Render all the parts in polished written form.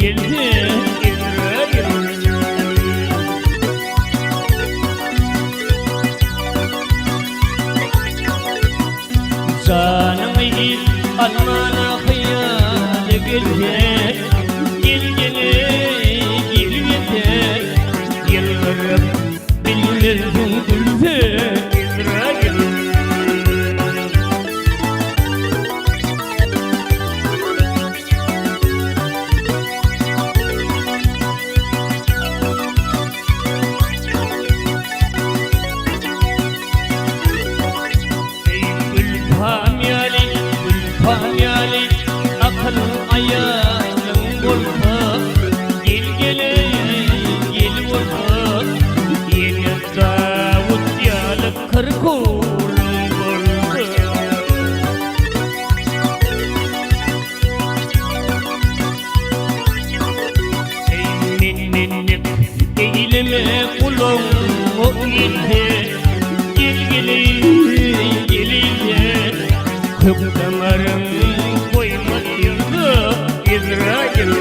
geldi Ezraýyl. Canımı almana hayal geldi, gelgene gelmedi, yıllarım bilmezdim güldü Ezraýyl. Pamyali akıl ayağın bolsa, gel gele gel bolsa, yine Davut yalı kırkulun bolsa. Ey minnik eyleme kulum o ilde, gel gele gel kök damarım koymadı Ezraýyl.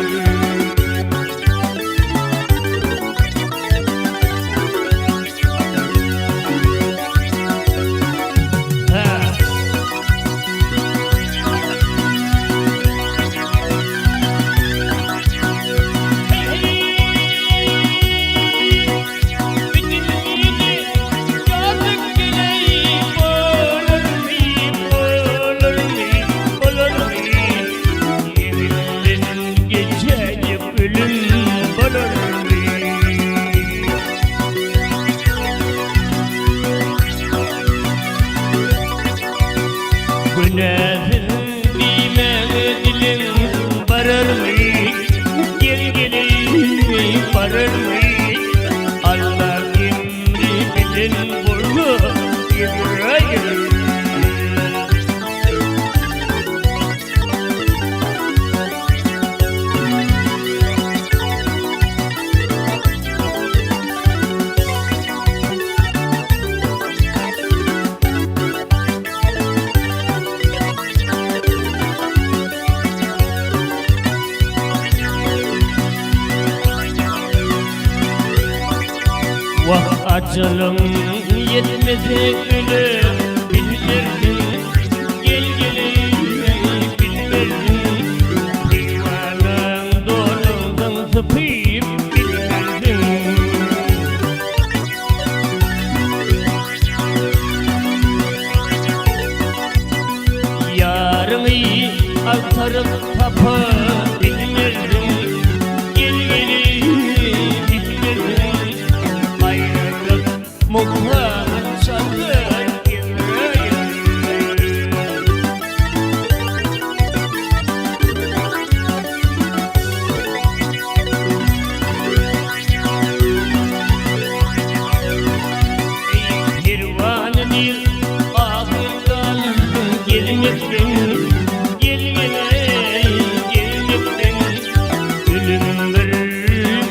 Günahın bilmem dilim varır mı? Gel gelin varır mı? Allah emri bilin buldu Ezraýyl. Vah acılım yetmedi ölüm bilmezdim, gel gelin bilmezdim, divanın doğruldan zıpıyıp bilmezdim. Yarımı altarıp tapa bilmezdim, gel gelin bilmezdim. MUKAM çaldı Ezraýyl. Pervanenir ahırdan gelmekten, gelmene gelmekten, ölüm bir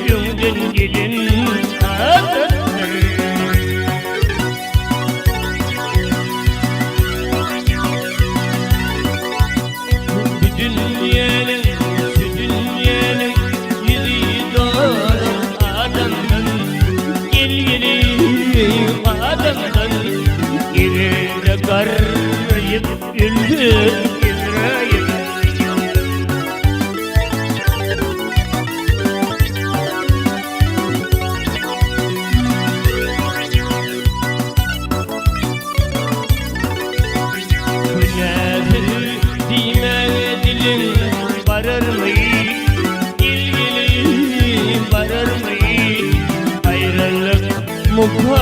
yönden gelin adamdan yerine karayıp güldü Ezraýyl. Günahın dime dilim varır mı? Gel gelin varır mı? Ayrılık MUKAM